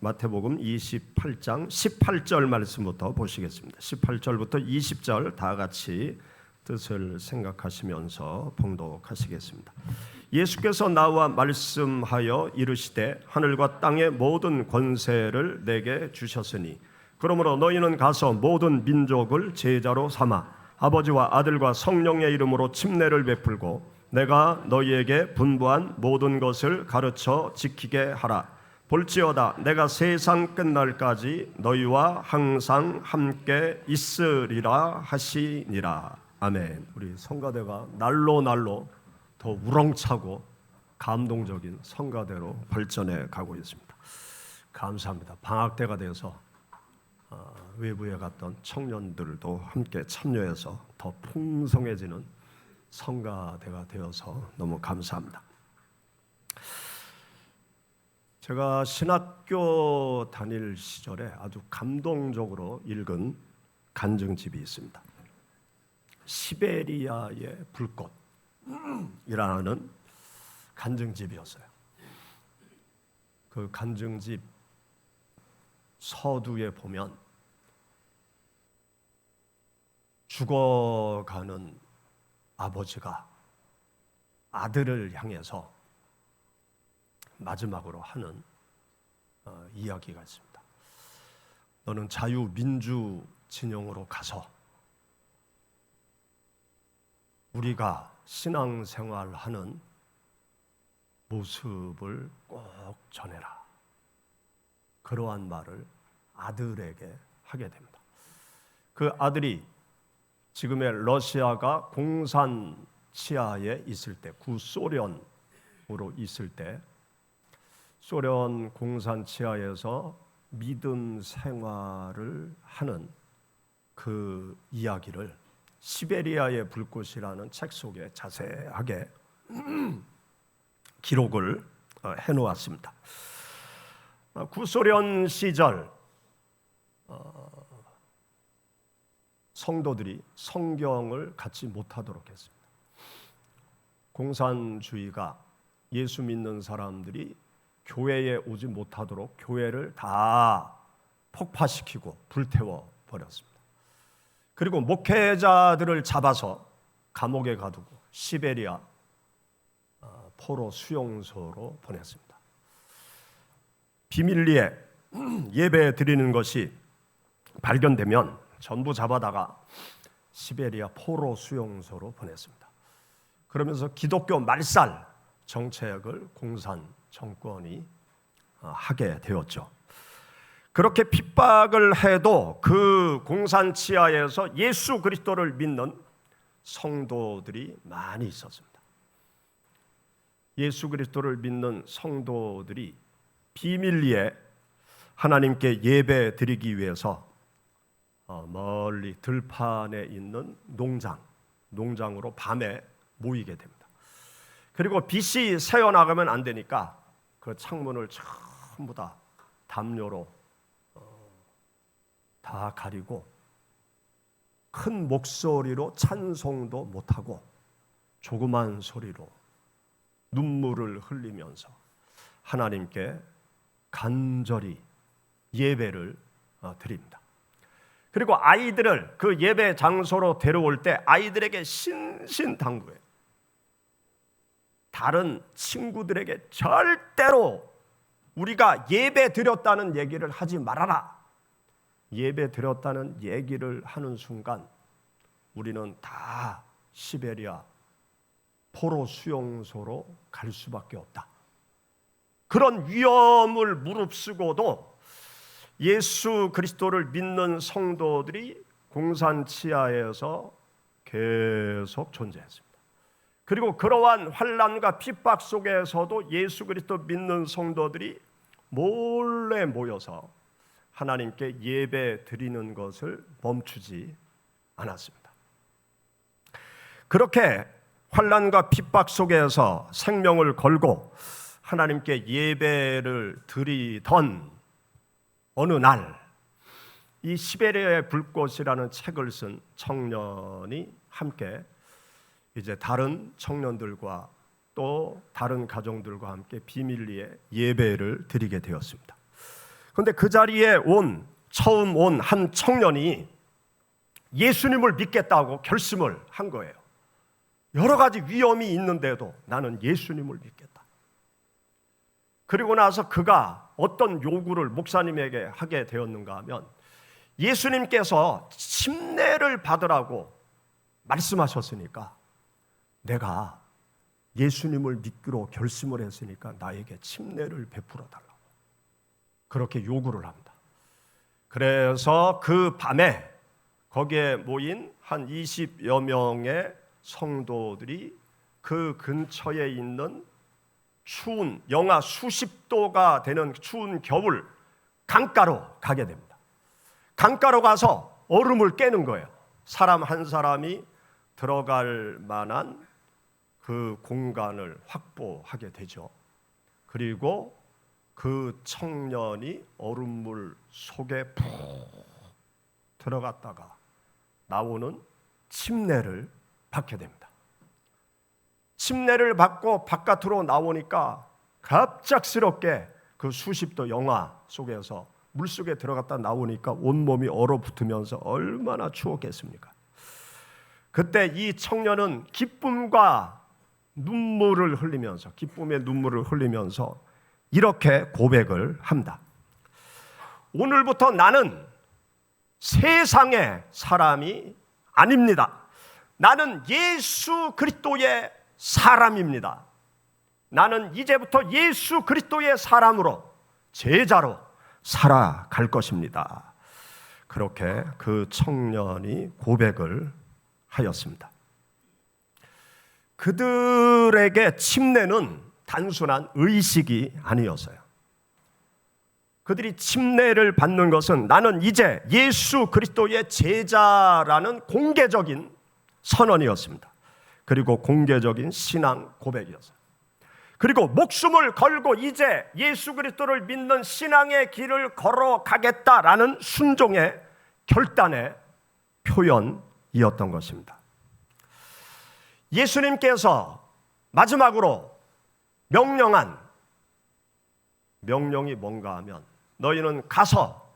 마태복음 28장 18절 말씀부터 보시겠습니다. 18절부터 20절 다 같이 뜻을 생각하시면서 봉독하시겠습니다. 예수께서 나와 말씀하여 이르시되 하늘과 땅의 모든 권세를 내게 주셨으니 그러므로 너희는 가서 모든 민족을 제자로 삼아 아버지와 아들과 성령의 이름으로 침례를 베풀고 내가 너희에게 분부한 모든 것을 가르쳐 지키게 하라. 볼지어다 내가 세상 끝날까지 너희와 항상 함께 있으리라 하시니라. 아멘. 우리 성가대가 날로 더 우렁차고 감동적인 성가대로 발전해 가고 있습니다. 감사합니다. 방학 때가 돼서 외부에 갔던 청년들도 함께 참여해서 더 풍성해지는 성가대가 되어서 너무 감사합니다. 제가 신학교 다닐 시절에 아주 감동적으로 읽은 간증집이 있습니다. 시베리아의 불꽃이라는 간증집이었어요. 그 간증집 서두에 보면 죽어가는 아버지가 아들을 향해서 마지막으로 하는 이야기가 있습니다. 너는 자유민주 진영으로 가서 우리가 신앙생활하는 모습을 꼭 전해라. 그러한 말을 아들에게 하게 됩니다. 그 아들이 지금의 러시아가 공산 치하에 있을 때, 구소련으로 있을 때 소련 공산 치하에서 믿음 생활을 하는 그 이야기를 시베리아의 불꽃이라는 책 속에 자세하게 기록을 해놓았습니다. 구소련 시절 성도들이 성경을 갖지 못하도록 했습니다. 공산주의가 예수 믿는 사람들이 교회에 오지 못하도록 교회를 다 폭파시키고 불태워 버렸습니다. 그리고 목회자들을 잡아서 감옥에 가두고 시베리아 포로 수용소로 보냈습니다. 비밀리에 예배 드리는 것이 발견되면 전부 잡아다가 시베리아 포로 수용소로 보냈습니다. 그러면서 기독교 말살 정책을 공산 정권이 하게 되었죠. 그렇게 핍박을 해도 그 공산 치하에서 예수 그리스도를 믿는 성도들이 많이 있었습니다. 예수 그리스도를 믿는 성도들이 비밀리에 하나님께 예배 드리기 위해서 멀리 들판에 있는 농장으로 밤에 모이게 됩니다. 그리고 빛이 새어나가면 안 되니까 그 창문을 전부 다 담요로 다 가리고 큰 목소리로 찬송도 못하고 조그만 소리로 눈물을 흘리면서 하나님께 간절히 예배를 드립니다. 그리고 아이들을 그 예배 장소로 데려올 때 아이들에게 신신당부해요. 다른 친구들에게 절대로 우리가 예배 드렸다는 얘기를 하지 말아라. 예배 드렸다는 얘기를 하는 순간 우리는 다 시베리아 포로 수용소로 갈 수밖에 없다. 그런 위험을 무릅쓰고도 예수 그리스도를 믿는 성도들이 공산 치하에서 계속 존재했습니다. 그리고 그러한 환난과 핍박 속에서도 예수 그리스도 믿는 성도들이 몰래 모여서 하나님께 예배 드리는 것을 멈추지 않았습니다. 그렇게 환난과 핍박 속에서 생명을 걸고 하나님께 예배를 드리던 어느 날, 이 시베리아의 불꽃이라는 책을 쓴 청년이 함께 이제 다른 청년들과 또 다른 가정들과 함께 비밀리에 예배를 드리게 되었습니다. 그런데 그 자리에 처음 온 한 청년이 예수님을 믿겠다고 결심을 한 거예요. 여러 가지 위험이 있는데도 나는 예수님을 믿겠다. 그리고 나서 그가 어떤 요구를 목사님에게 하게 되었는가 하면, 예수님께서 침례를 받으라고 말씀하셨으니까 내가 예수님을 믿기로 결심을 했으니까 나에게 침례를 베풀어 달라고 그렇게 요구를 합니다. 그래서 그 밤에 거기에 모인 한 20여 명의 성도들이 그 근처에 있는 추운 영하 수십 도가 되는 추운 겨울 강가로 가게 됩니다. 강가로 가서 얼음을 깨는 거예요. 사람 한 사람이 들어갈 만한 그 공간을 확보하게 되죠. 그리고 그 청년이 얼음물 속에 푹 들어갔다가 나오는 침례를 받게 됩니다. 침례를 받고 바깥으로 나오니까 갑작스럽게 그 수십 도 영하 속에서 물속에 들어갔다 나오니까 온몸이 얼어붙으면서 얼마나 추웠겠습니까? 그때 이 청년은 기쁨의 눈물을 흘리면서 이렇게 고백을 합니다. 오늘부터 나는 세상의 사람이 아닙니다. 나는 예수 그리스도의 사람입니다. 나는 이제부터 예수 그리스도의 사람으로, 제자로 살아갈 것입니다. 그렇게 그 청년이 고백을 하였습니다. 그들에게 침례는 단순한 의식이 아니었어요. 그들이 침례를 받는 것은 나는 이제 예수 그리스도의 제자라는 공개적인 선언이었습니다. 그리고 공개적인 신앙 고백이었어요. 그리고 목숨을 걸고 이제 예수 그리스도를 믿는 신앙의 길을 걸어가겠다라는 순종의 결단의 표현이었던 것입니다. 예수님께서 마지막으로 명령한 명령이 뭔가 하면, 너희는 가서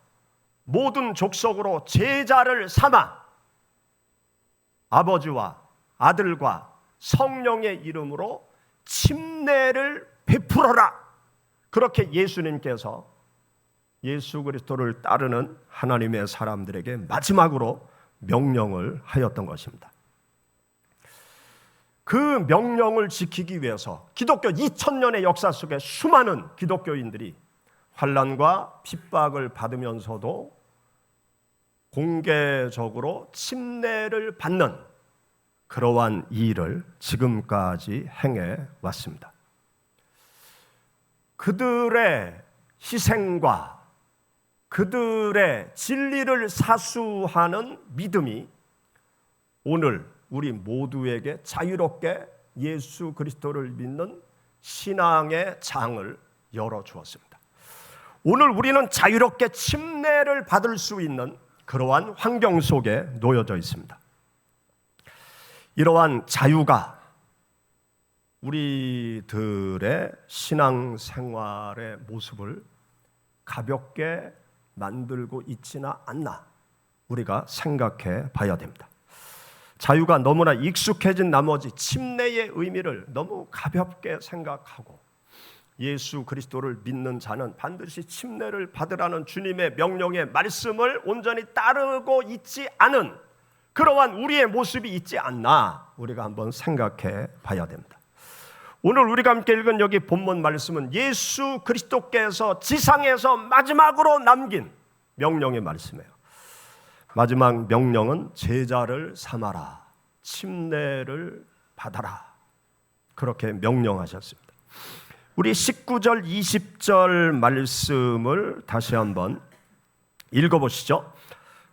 모든 족속으로 제자를 삼아 아버지와 아들과 성령의 이름으로 침례를 베풀어라. 그렇게 예수님께서 예수 그리스도를 따르는 하나님의 사람들에게 마지막으로 명령을 하였던 것입니다. 그 명령을 지키기 위해서 기독교 2000년의 역사 속에 수많은 기독교인들이 환난과 핍박을 받으면서도 공개적으로 침례를 받는 그러한 일을 지금까지 행해 왔습니다. 그들의 희생과 그들의 진리를 사수하는 믿음이 오늘 우리 모두에게 자유롭게 예수 그리스도를 믿는 신앙의 장을 열어주었습니다. 오늘 우리는 자유롭게 침례를 받을 수 있는 그러한 환경 속에 놓여져 있습니다. 이러한 자유가 우리들의 신앙생활의 모습을 가볍게 만들고 있지는 않나 우리가 생각해 봐야 됩니다. 자유가 너무나 익숙해진 나머지 침례의 의미를 너무 가볍게 생각하고, 예수 그리스도를 믿는 자는 반드시 침례를 받으라는 주님의 명령의 말씀을 온전히 따르고 있지 않은 그러한 우리의 모습이 있지 않나 우리가 한번 생각해 봐야 됩니다. 오늘 우리가 함께 읽은 여기 본문 말씀은 예수 그리스도께서 지상에서 마지막으로 남긴 명령의 말씀이에요. 마지막 명령은 제자를 삼아라, 침례를 받아라, 그렇게 명령하셨습니다. 우리 19절 20절 말씀을 다시 한번 읽어보시죠.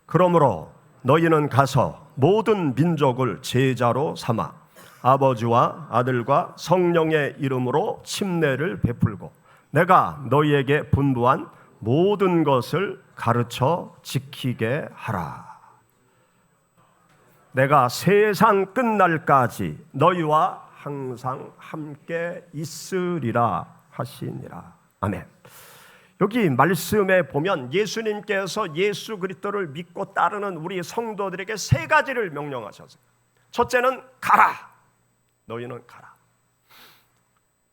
그러므로 너희는 가서 모든 민족을 제자로 삼아 아버지와 아들과 성령의 이름으로 침례를 베풀고 내가 너희에게 분부한 모든 것을 가르쳐 지키게 하라. 내가 세상 끝날까지 너희와 항상 함께 있으리라 하시니라. 아멘. 여기 말씀에 보면 예수님께서 예수 그리스도를 믿고 따르는 우리 성도들에게 세 가지를 명령하셨어요. 첫째는 가라. 너희는 가라.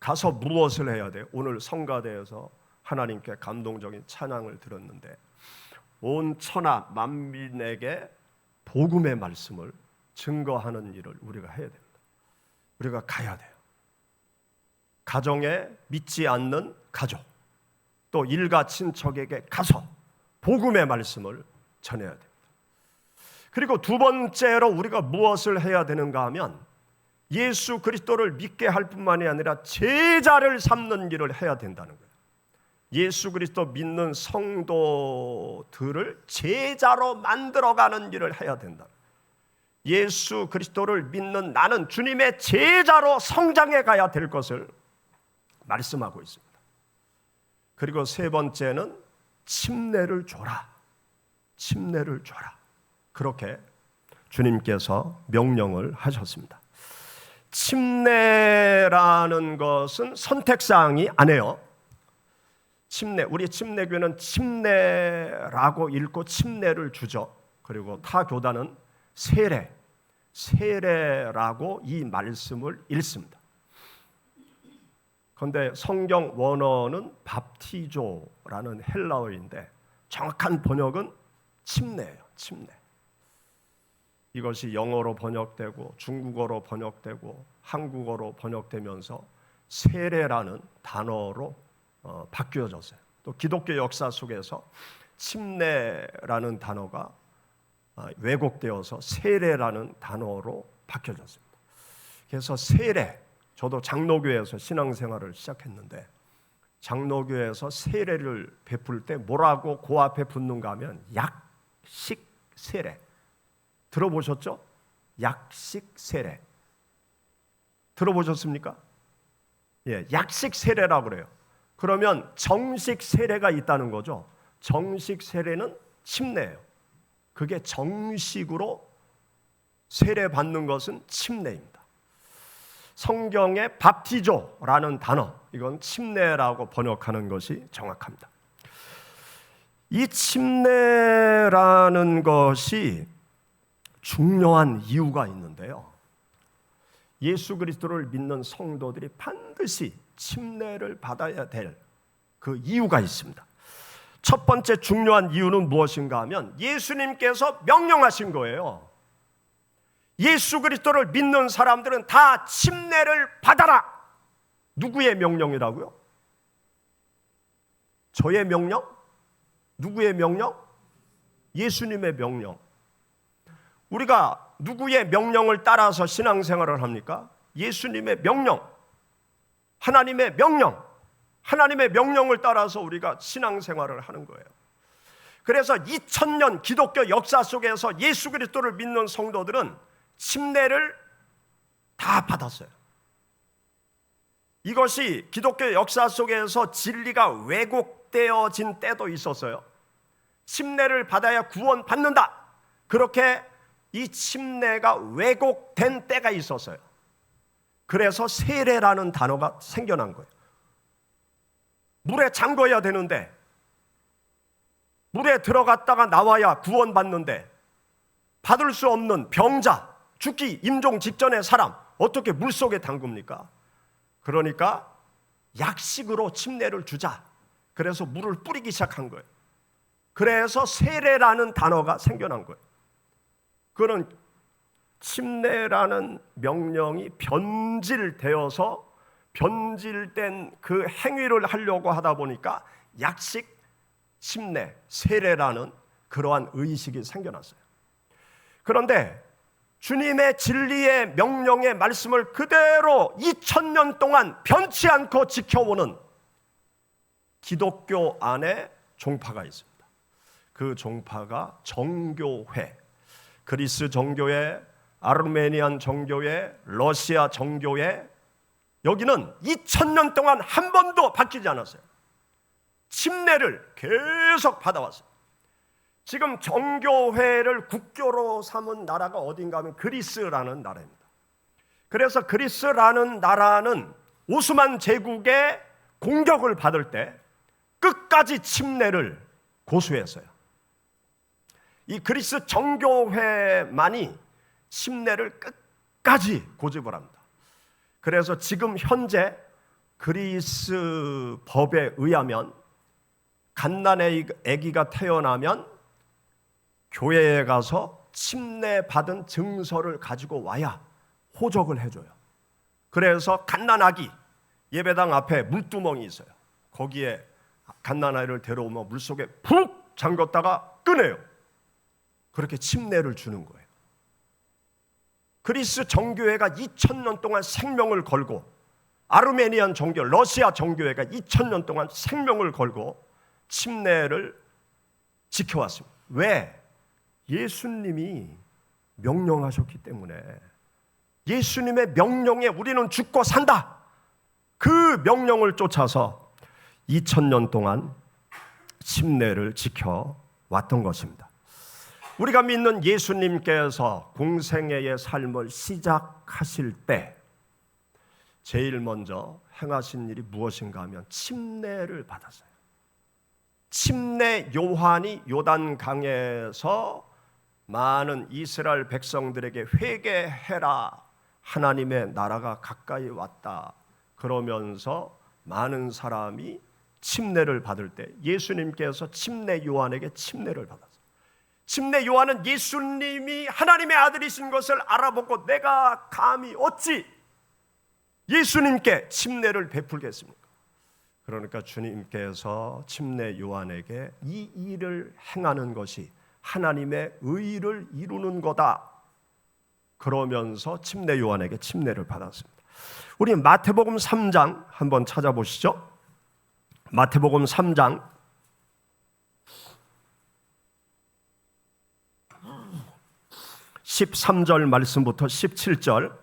가서 무엇을 해야 돼요? 오늘 성가대에서 하나님께 감동적인 찬양을 들었는데 온 천하 만민에게 복음의 말씀을 증거하는 일을 우리가 해야 됩니다. 우리가 가야 돼요. 가정에 믿지 않는 가족, 또 일가 친척에게 가서 복음의 말씀을 전해야 됩니다. 그리고 두 번째로 우리가 무엇을 해야 되는가 하면 예수 그리스도를 믿게 할 뿐만이 아니라 제자를 삼는 일을 해야 된다는 거예요. 예수 그리스도 믿는 성도들을 제자로 만들어가는 일을 해야 된다. 예수 그리스도를 믿는 나는 주님의 제자로 성장해 가야 될 것을 말씀하고 있습니다. 그리고 세 번째는 침례를 줘라. 침례를 줘라. 그렇게 주님께서 명령을 하셨습니다. 침례라는 것은 선택사항이 아니에요. 침례, 우리 침례교회는 침례라고 읽고 침례를 주죠. 그리고 타 교단은 세례, 세례라고 이 말씀을 읽습니다. 그런데 성경 원어는 밥티조라는 헬라어인데 정확한 번역은 침례예요. 침례. 이것이 영어로 번역되고 중국어로 번역되고 한국어로 번역되면서 세례라는 단어로 바뀌어졌어요. 또 기독교 역사 속에서 침례라는 단어가 왜곡되어서 세례라는 단어로 바뀌어졌습니다. 그래서 세례, 저도 장로교회에서 신앙생활을 시작했는데 장로교회에서 세례를 베풀 때 뭐라고 그 앞에 붙는가 하면 약식 세례. 들어보셨죠? 약식 세례. 들어보셨습니까? 예, 약식 세례라고 그래요. 그러면 정식 세례가 있다는 거죠. 정식 세례는 침례예요. 그게 정식으로 세례 받는 것은 침례입니다. 성경에 밥티조라는 단어, 이건 침례라고 번역하는 것이 정확합니다. 이 침례라는 것이 중요한 이유가 있는데요. 예수 그리스도를 믿는 성도들이 반드시 침례를 받아야 될 그 이유가 있습니다. 첫 번째 중요한 이유는 무엇인가 하면 예수님께서 명령하신 거예요. 예수 그리스도를 믿는 사람들은 다 침례를 받아라. 누구의 명령이라고요? 저의 명령? 누구의 명령? 예수님의 명령. 우리가 누구의 명령을 따라서 신앙생활을 합니까? 예수님의 명령, 하나님의 명령, 하나님의 명령을 따라서 우리가 신앙생활을 하는 거예요. 그래서 2000년 기독교 역사 속에서 예수 그리스도를 믿는 성도들은 침례를 다 받았어요. 이것이 기독교 역사 속에서 진리가 왜곡되어진 때도 있었어요. 침례를 받아야 구원받는다. 그렇게 이 침례가 왜곡된 때가 있었어요. 그래서 세례라는 단어가 생겨난 거예요. 물에 잠궈야 되는데 물에 들어갔다가 나와야 구원받는데 받을 수 없는 병자, 죽기 임종 직전의 사람 어떻게 물속에 담굽니까? 그러니까 약식으로 침례를 주자. 그래서 물을 뿌리기 시작한 거예요. 그래서 세례라는 단어가 생겨난 거예요. 그는 침례라는 명령이 변질되어서 변질된 그 행위를 하려고 하다 보니까 약식 침례, 세례라는 그러한 의식이 생겨났어요. 그런데 주님의 진리의 명령의 말씀을 그대로 2000년 동안 변치 않고 지켜오는 기독교 안에 종파가 있습니다. 그 종파가 정교회, 그리스 정교회, 아르메니안 정교회, 러시아 정교회, 여기는 2000년 동안 한 번도 바뀌지 않았어요. 침례를 계속 받아왔어요. 지금 정교회를 국교로 삼은 나라가 어딘가 하면 그리스라는 나라입니다. 그래서 그리스라는 나라는 오스만 제국의 공격을 받을 때 끝까지 침례를 고수했어요. 이 그리스 정교회만이 침례를 끝까지 고집을 합니다. 그래서 지금 현재 그리스 법에 의하면 갓난의 아기가 태어나면 교회에 가서 침례 받은 증서를 가지고 와야 호적을 해줘요. 그래서 갓난아기 예배당 앞에 물두멍이 있어요. 거기에 갓난아이를 데려오면 물속에 푹 잠궜다가 꺼내요. 그렇게 침례를 주는 거예요. 그리스 정교회가 2000년 동안 생명을 걸고, 아르메니안 정교, 러시아 정교회가 2000년 동안 생명을 걸고 침례를 지켜왔습니다. 왜? 예수님이 명령하셨기 때문에. 예수님의 명령에 우리는 죽고 산다. 그 명령을 쫓아서 2000년 동안 침례를 지켜왔던 것입니다. 우리가 믿는 예수님께서 공생애의 삶을 시작하실 때 제일 먼저 행하신 일이 무엇인가 하면 침례를 받았어요. 침례 요한이 요단강에서 많은 이스라엘 백성들에게 회개해라, 하나님의 나라가 가까이 왔다 그러면서 많은 사람이 침례를 받을 때 예수님께서 침례 요한에게 침례를 받았어요. 침례 요한은 예수님이 하나님의 아들이신 것을 알아보고 내가 감히 어찌 예수님께 침례를 베풀겠습니까? 그러니까 주님께서 침례 요한에게 이 일을 행하는 것이 하나님의 의를 이루는 거다 그러면서 침례 요한에게 침례를 받았습니다. 우리 마태복음 3장 한번 찾아보시죠. 마태복음 3장 13절 말씀부터 17절.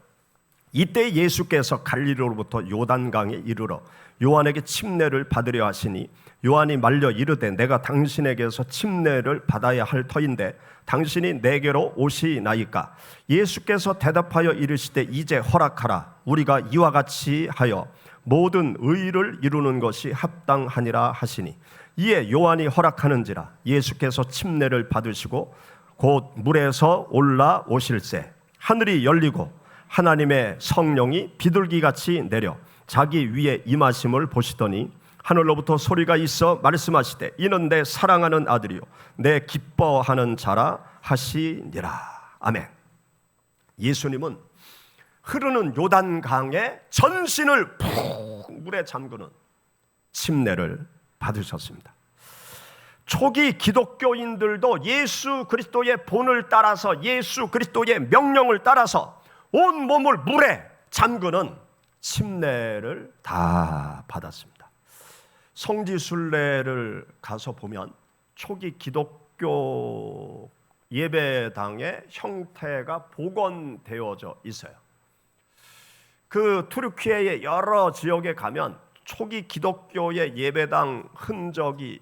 이때 예수께서 갈릴리로부터 요단강에 이르러 요한에게 침례를 받으려 하시니 요한이 말려 이르되 내가 당신에게서 침례를 받아야 할 터인데 당신이 내게로 오시나이까? 예수께서 대답하여 이르시되 이제 허락하라. 우리가 이와 같이 하여 모든 의를 이루는 것이 합당하니라 하시니 이에 요한이 허락하는지라. 예수께서 침례를 받으시고 곧 물에서 올라오실새 하늘이 열리고 하나님의 성령이 비둘기같이 내려 자기 위에 임하심을 보시더니 하늘로부터 소리가 있어 말씀하시되 이는 내 사랑하는 아들이요 내 기뻐하는 자라 하시니라. 아멘. 예수님은 흐르는 요단강에 전신을 푹 물에 잠그는 침례를 받으셨습니다. 초기 기독교인들도 예수 그리스도의 본을 따라서 예수 그리스도의 명령을 따라서 온 몸을 물에 잠그는 침례를 다 받았습니다. 성지순례를 가서 보면 초기 기독교 예배당의 형태가 복원되어져 있어요. 그 투르키예의 여러 지역에 가면 초기 기독교의 예배당 흔적이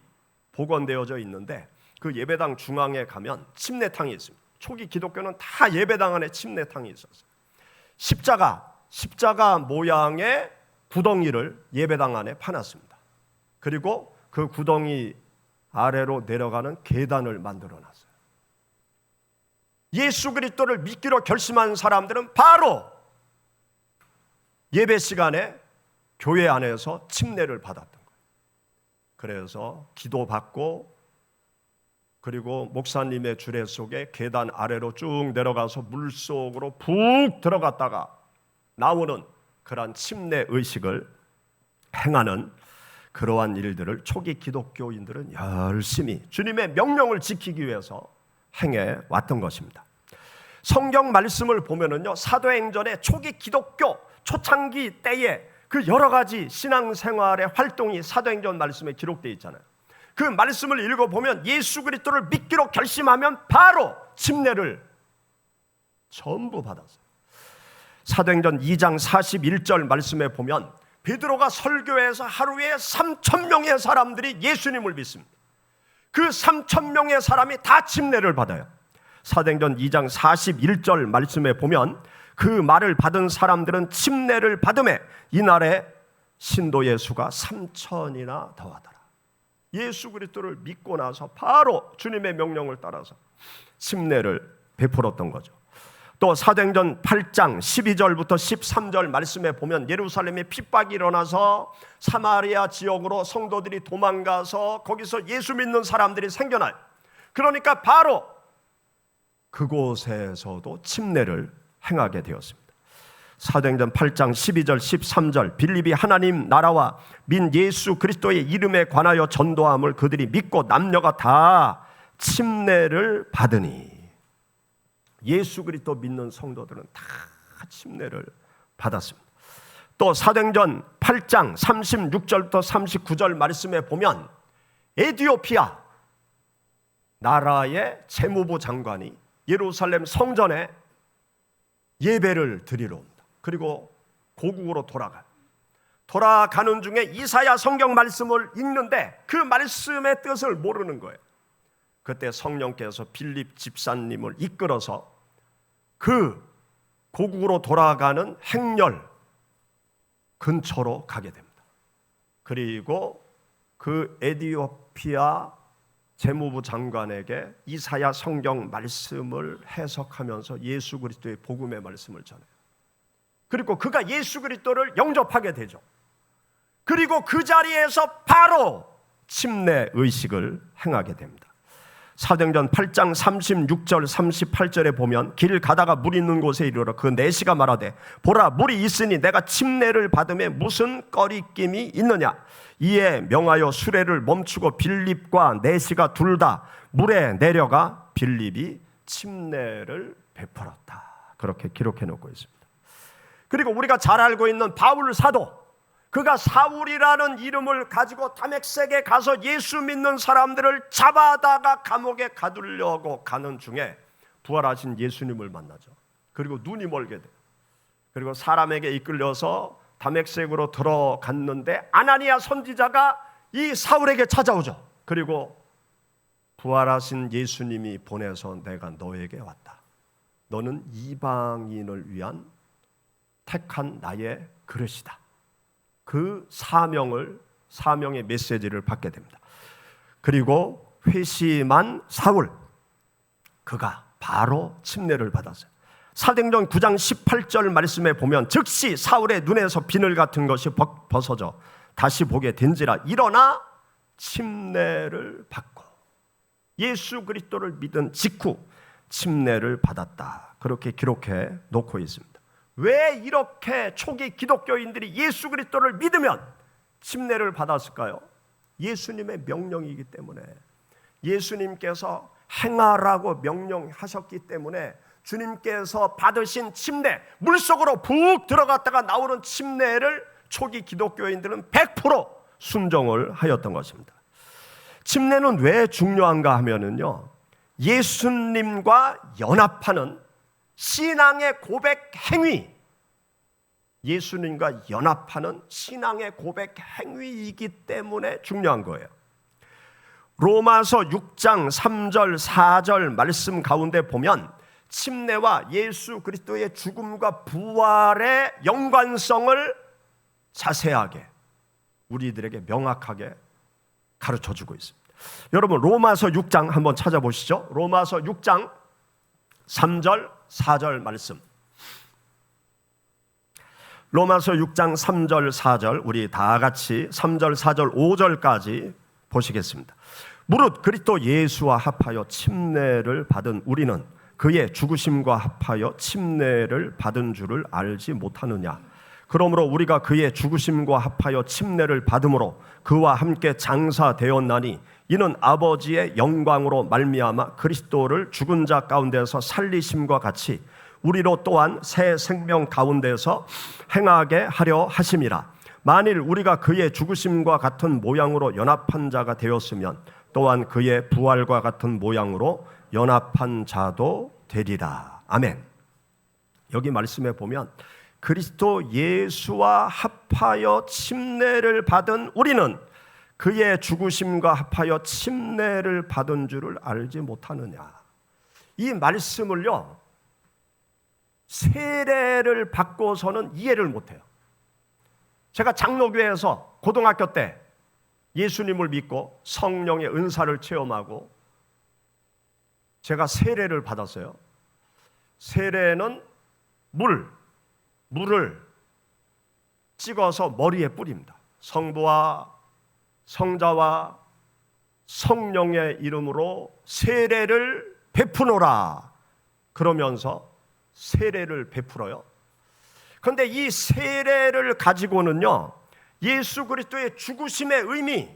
복원되어져 있는데 그 예배당 중앙에 가면 침례탕이 있습니다. 초기 기독교는 다 예배당 안에 침례탕이 있었어요. 십자가 모양의 구덩이를 예배당 안에 파놨습니다. 그리고 그 구덩이 아래로 내려가는 계단을 만들어 놨어요. 예수 그리스도를 믿기로 결심한 사람들은 바로 예배 시간에 교회 안에서 침례를 받았던 거예요. 그래서 기도받고 그리고 목사님의 주례 속에 계단 아래로 쭉 내려가서 물속으로 푹 들어갔다가 나오는 그러한 침례 의식을 행하는 그러한 일들을 초기 기독교인들은 열심히 주님의 명령을 지키기 위해서 행해 왔던 것입니다. 성경 말씀을 보면은요, 사도행전의 초기 기독교 초창기 때에 그 여러 가지 신앙생활의 활동이 사도행전 말씀에 기록되어 있잖아요. 그 말씀을 읽어보면 예수 그리스도를 믿기로 결심하면 바로 침례를 전부 받았어요. 사도행전 2장 41절 말씀에 보면 베드로가 설교해서 하루에 3,000명의 사람들이 예수님을 믿습니다. 그 3,000명의 사람이 다 침례를 받아요. 사도행전 2장 41절 말씀에 보면 그 말을 받은 사람들은 침례를 받음에 이날에 신도의 수가 3,000이나 더하더라. 예수 그리스도를 믿고 나서 바로 주님의 명령을 따라서 침례를 베풀었던 거죠. 또 사도행전 8장 12절부터 13절 말씀에 보면 예루살렘에 핍박이 일어나서 사마리아 지역으로 성도들이 도망가서 거기서 예수 믿는 사람들이 생겨나요. 그러니까 바로 그곳에서도 침례를 행하게 되었습니다. 사도행전 8장 12절 13절 빌립이 하나님 나라와 민 예수 그리스도의 이름에 관하여 전도함을 그들이 믿고 남녀가 다 침례를 받으니, 예수 그리스도 믿는 성도들은 다 침례를 받았습니다. 또 사도행전 8장 36절부터 39절 말씀에 보면 에티오피아 나라의 재무부 장관이 예루살렘 성전에 예배를 드리러 옵니다. 그리고 고국으로 돌아가는 중에 이사야 성경 말씀을 읽는데 그 말씀의 뜻을 모르는 거예요. 그때 성령께서 빌립 집사님을 이끌어서 그 고국으로 돌아가는 행렬 근처로 가게 됩니다. 그리고 그 에티오피아 재무부 장관에게 이사야 성경 말씀을 해석하면서 예수 그리스도의 복음의 말씀을 전해요. 그리고 그가 예수 그리스도를 영접하게 되죠. 그리고 그 자리에서 바로 침례 의식을 행하게 됩니다. 사도행전 8장 36절 38절에 보면 길 가다가 물 있는 곳에 이르러 그 내시가 말하되 보라 물이 있으니 내가 침례를 받음에 무슨 꺼리낌이 있느냐. 이에 명하여 수레를 멈추고 빌립과 내시가 둘 다 물에 내려가 빌립이 침례를 베풀었다. 그렇게 기록해 놓고 있습니다. 그리고 우리가 잘 알고 있는 바울 사도, 그가 사울이라는 이름을 가지고 다메섹에 가서 예수 믿는 사람들을 잡아다가 감옥에 가두려고 가는 중에 부활하신 예수님을 만나죠. 그리고 눈이 멀게 돼요. 그리고 사람에게 이끌려서 다메섹으로 들어갔는데 아나니아 선지자가 이 사울에게 찾아오죠. 그리고 부활하신 예수님이 보내서 내가 너에게 왔다. 너는 이방인을 위한 택한 나의 그릇이다. 그 사명의 메시지를 받게 됩니다. 그리고 회심한 사울, 그가 바로 침례를 받았어요. 사도행전 9장 18절 말씀에 보면 즉시 사울의 눈에서 비늘 같은 것이 벗어져 다시 보게 된지라 일어나 침례를 받고 예수 그리스도를 믿은 직후 침례를 받았다. 그렇게 기록해 놓고 있습니다. 왜 이렇게 초기 기독교인들이 예수 그리스도를 믿으면 침례를 받았을까요? 예수님의 명령이기 때문에, 예수님께서 행하라고 명령하셨기 때문에 주님께서 받으신 침례, 물속으로 푹 들어갔다가 나오는 침례를 초기 기독교인들은 100% 순종을 하였던 것입니다. 침례는 왜 중요한가 하면은요, 예수님과 연합하는 신앙의 고백 행위, 예수님과 연합하는 신앙의 고백 행위이기 때문에 중요한 거예요. 로마서 6장 3절 4절 말씀 가운데 보면 침례와 예수 그리스도의 죽음과 부활의 연관성을 자세하게 우리들에게 명확하게 가르쳐주고 있습니다. 여러분 로마서 6장 한번 찾아보시죠. 로마서 6장 3절 4절 말씀. 로마서 6장 3절 4절 우리 다 같이 3절 4절 5절까지 보시겠습니다. 무릇 그리스도 예수와 합하여 침례를 받은 우리는 그의 죽으심과 합하여 침례를 받은 줄을 알지 못하느냐. 그러므로 우리가 그의 죽으심과 합하여 침례를 받음으로 그와 함께 장사되었나니 이는 아버지의 영광으로 말미암아 그리스도를 죽은 자 가운데서 살리심과 같이 우리로 또한 새 생명 가운데서 행하게 하려 하심이라. 만일 우리가 그의 죽으심과 같은 모양으로 연합한 자가 되었으면 또한 그의 부활과 같은 모양으로 연합한 자도 되리라. 아멘. 여기 말씀에 보면 그리스도 예수와 합하여 침례를 받은 우리는 그의 죽으심과 합하여 침례를 받은 줄을 알지 못하느냐. 이 말씀을요, 세례를 받고서는 이해를 못해요. 제가 장로교회에서 고등학교 때 예수님을 믿고 성령의 은사를 체험하고 제가 세례를 받았어요. 세례는 물을 찍어서 머리에 뿌립니다. 성부와 성자와 성령의 이름으로 세례를 베푸노라 그러면서 세례를 베풀어요. 그런데 이 세례를 가지고는요, 예수 그리스도의 죽으심의 의미,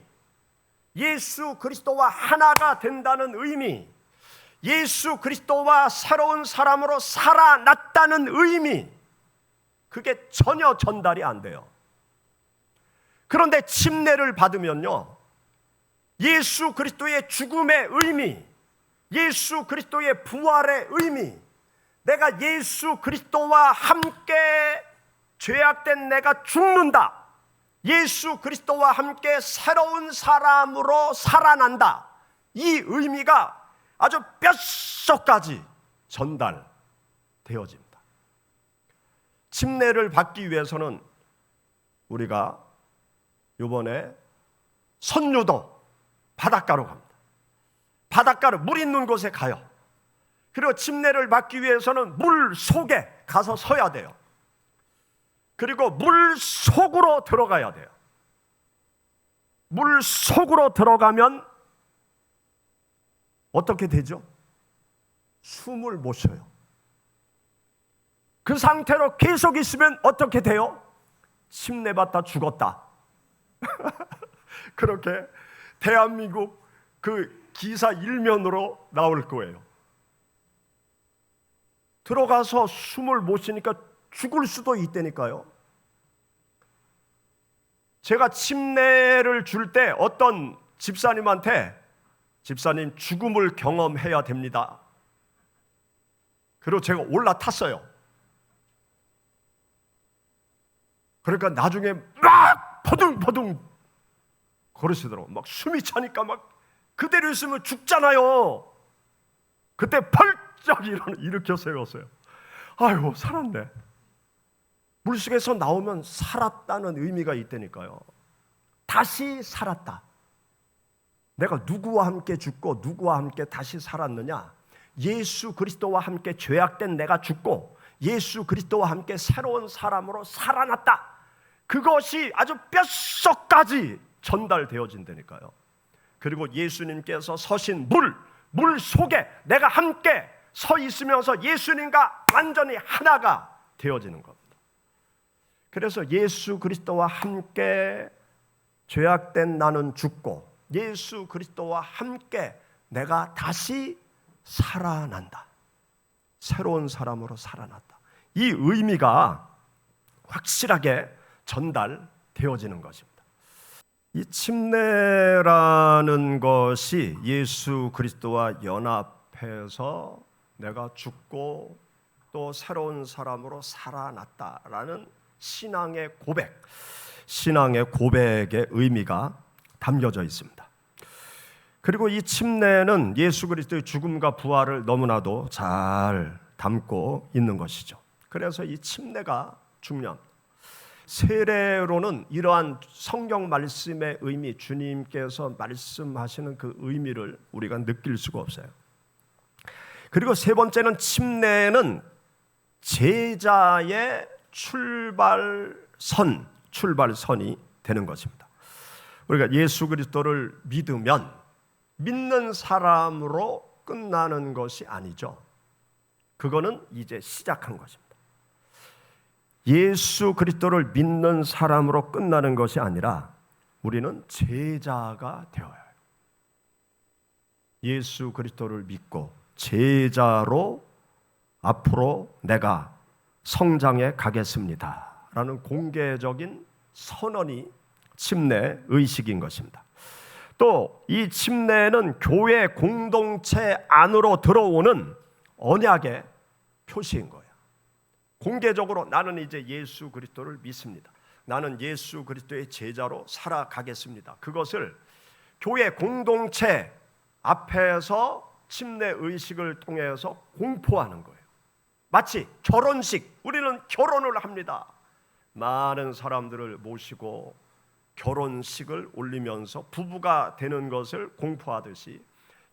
예수 그리스도와 하나가 된다는 의미, 예수 그리스도와 새로운 사람으로 살아났다는 의미, 그게 전혀 전달이 안 돼요. 그런데 침례를 받으면요, 예수 그리스도의 죽음의 의미, 예수 그리스도의 부활의 의미, 내가 예수 그리스도와 함께 죄악된 내가 죽는다, 예수 그리스도와 함께 새로운 사람으로 살아난다, 이 의미가 아주 뼛속까지 전달되어집니다. 침례를 받기 위해서는 우리가 이번에 선유도 바닷가로 갑니다. 바닷가로 물 있는 곳에 가요. 그리고 침례를 받기 위해서는 물 속에 가서 서야 돼요. 그리고 물 속으로 들어가야 돼요. 물 속으로 들어가면 어떻게 되죠? 숨을 못 쉬어요. 그 상태로 계속 있으면 어떻게 돼요? 침례 받다 죽었다. 그렇게 대한민국 그 기사 일면으로 나올 거예요. 들어가서 숨을 못 쉬니까 죽을 수도 있다니까요. 제가 침례를 줄 때 어떤 집사님한테, 집사님 죽음을 경험해야 됩니다. 그리고 제가 올라탔어요. 그러니까 나중에 막 버둥버둥 걸으시더라고요. 막 숨이 차니까 막 그대로 있으면 죽잖아요. 그때 펄쩍 일으켜 세웠어요. 아이고, 살았네. 물속에서 나오면 살았다는 의미가 있다니까요. 다시 살았다. 내가 누구와 함께 죽고 누구와 함께 다시 살았느냐? 예수 그리스도와 함께 죄악된 내가 죽고 예수 그리스도와 함께 새로운 사람으로 살아났다. 그것이 아주 뼛속까지 전달되어진다니까요. 그리고 예수님께서 서신 물 속에 내가 함께 서 있으면서 예수님과 완전히 하나가 되어지는 겁니다. 그래서 예수 그리스도와 함께 죄악된 나는 죽고 예수 그리스도와 함께 내가 다시 살아난다. 새로운 사람으로 살아났다. 이 의미가 확실하게 전달되어지는 것입니다. 이 침례라는 것이 예수 그리스도와 연합해서 내가 죽고 또 새로운 사람으로 살아났다라는 신앙의 고백, 신앙의 고백의 의미가 담겨져 있습니다. 그리고 이 침례는 예수 그리스도의 죽음과 부활을 너무나도 잘 담고 있는 것이죠. 그래서 이 침례가 중요합니다. 세례로는 이러한 성경 말씀의 의미, 주님께서 말씀하시는 그 의미를 우리가 느낄 수가 없어요. 그리고 세 번째는 침례는 제자의 출발선이 되는 것입니다. 우리가 예수 그리스도를 믿으면 믿는 사람으로 끝나는 것이 아니죠. 그거는 이제 시작한 것입니다. 예수 그리스도를 믿는 사람으로 끝나는 것이 아니라 우리는 제자가 되어야 해요. 예수 그리스도를 믿고 제자로 앞으로 내가 성장해 가겠습니다 라는 공개적인 선언이 침례 의식인 것입니다. 또 이 침례는 교회 공동체 안으로 들어오는 언약의 표시인 거예요. 공개적으로 나는 이제 예수 그리스도를 믿습니다. 나는 예수 그리스도의 제자로 살아가겠습니다. 그것을 교회 공동체 앞에서 침례 의식을 통해서 공포하는 거예요. 마치 결혼식, 우리는 결혼을 합니다. 많은 사람들을 모시고 결혼식을 올리면서 부부가 되는 것을 공포하듯이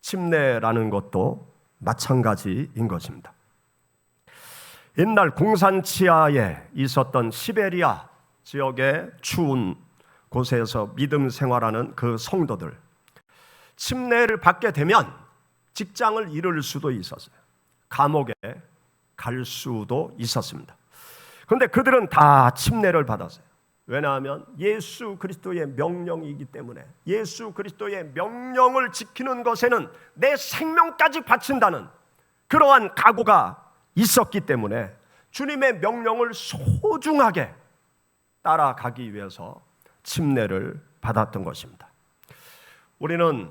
침례라는 것도 마찬가지인 것입니다. 옛날 공산 치하에 있었던 시베리아 지역의 추운 곳에서 믿음 생활하는 그 성도들, 침례를 받게 되면 직장을 잃을 수도 있었어요. 감옥에 갈 수도 있었습니다. 그런데 그들은 다 침례를 받았어요. 왜냐하면 예수 그리스도의 명령이기 때문에, 예수 그리스도의 명령을 지키는 것에는 내 생명까지 바친다는 그러한 각오가 있었기 때문에 주님의 명령을 소중하게 따라가기 위해서 침례를 받았던 것입니다. 우리는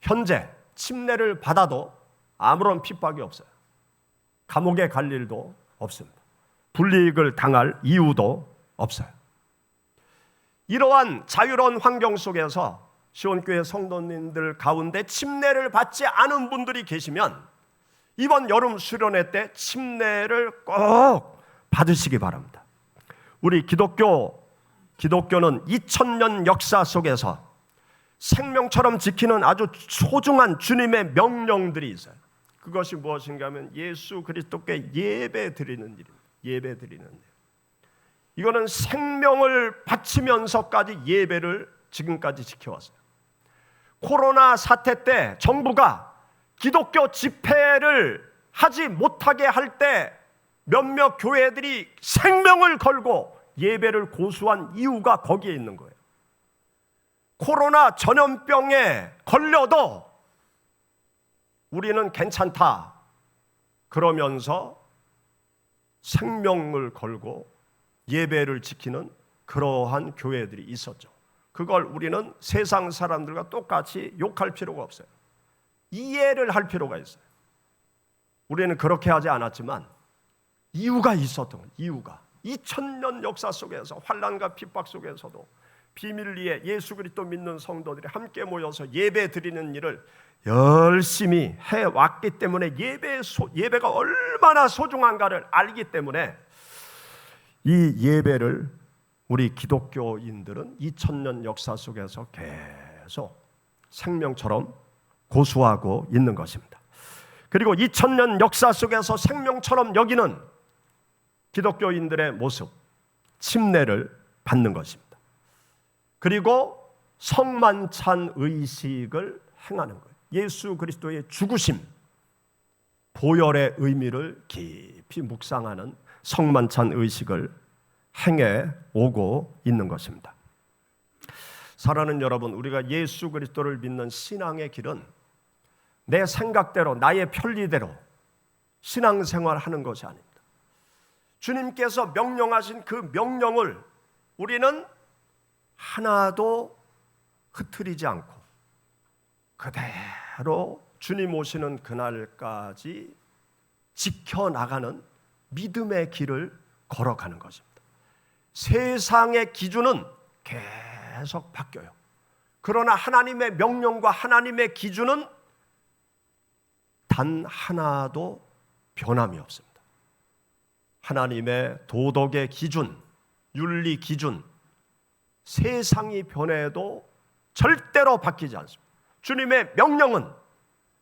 현재 침례를 받아도 아무런 핍박이 없어요. 감옥에 갈 일도 없습니다. 불이익을 당할 이유도 없어요. 이러한 자유로운 환경 속에서 시온교회 성도님들 가운데 침례를 받지 않은 분들이 계시면 이번 여름 수련회 때 침례를 꼭 받으시기 바랍니다. 우리 기독교는 2000년 역사 속에서 생명처럼 지키는 아주 소중한 주님의 명령들이 있어요. 그것이 무엇인가 하면 예수 그리스도께 예배 드리는 일입니다. 예배 드리는 일. 이거는 생명을 바치면서까지 예배를 지금까지 지켜왔어요. 코로나 사태 때 정부가 기독교 집회를 하지 못하게 할 때 몇몇 교회들이 생명을 걸고 예배를 고수한 이유가 거기에 있는 거예요. 코로나 전염병에 걸려도 우리는 괜찮다 그러면서 생명을 걸고 예배를 지키는 그러한 교회들이 있었죠. 그걸 우리는 세상 사람들과 똑같이 욕할 필요가 없어요. 이해를 할 필요가 있어요. 우리는 그렇게 하지 않았지만 이유가 있었던 거예요. 이유가 2000년 역사 속에서 환난과 핍박 속에서도 비밀리에 예수 그리스도 믿는 성도들이 함께 모여서 예배 드리는 일을 열심히 해왔기 때문에 예배가 얼마나 소중한가를 알기 때문에 이 예배를 우리 기독교인들은 2000년 역사 속에서 계속 생명처럼 고수하고 있는 것입니다. 그리고 2000년 역사 속에서 생명처럼 여기는 기독교인들의 모습, 침례를 받는 것입니다. 그리고 성만찬 의식을 행하는 거예요. 예수 그리스도의 죽으심, 보혈의 의미를 깊이 묵상하는 성만찬 의식을 행해 오고 있는 것입니다. 사랑하는 여러분, 우리가 예수 그리스도를 믿는 신앙의 길은 내 생각대로, 나의 편리대로 신앙생활하는 것이 아닙니다. 주님께서 명령하신 그 명령을 우리는 하나도 흐트리지 않고 그대로 주님 오시는 그날까지 지켜나가는 믿음의 길을 걸어가는 것입니다. 세상의 기준은 계속 바뀌어요. 그러나 하나님의 명령과 하나님의 기준은 단 하나도 변함이 없습니다. 하나님의 도덕의 기준, 윤리 기준, 세상이 변해도 절대로 바뀌지 않습니다. 주님의 명령은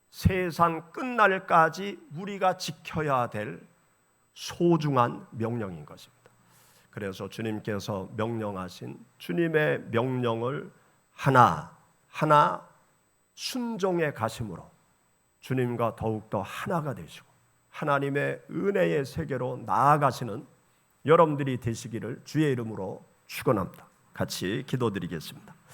세상 끝날까지 우리가 지켜야 될 소중한 명령인 것입니다. 그래서 주님께서 명령하신 주님의 명령을 하나하나 순종해 가심으로 주님과 더욱더 하나가 되시고 하나님의 은혜의 세계로 나아가시는 여러분들이 되시기를 주의 이름으로 축원합니다. 같이 기도드리겠습니다.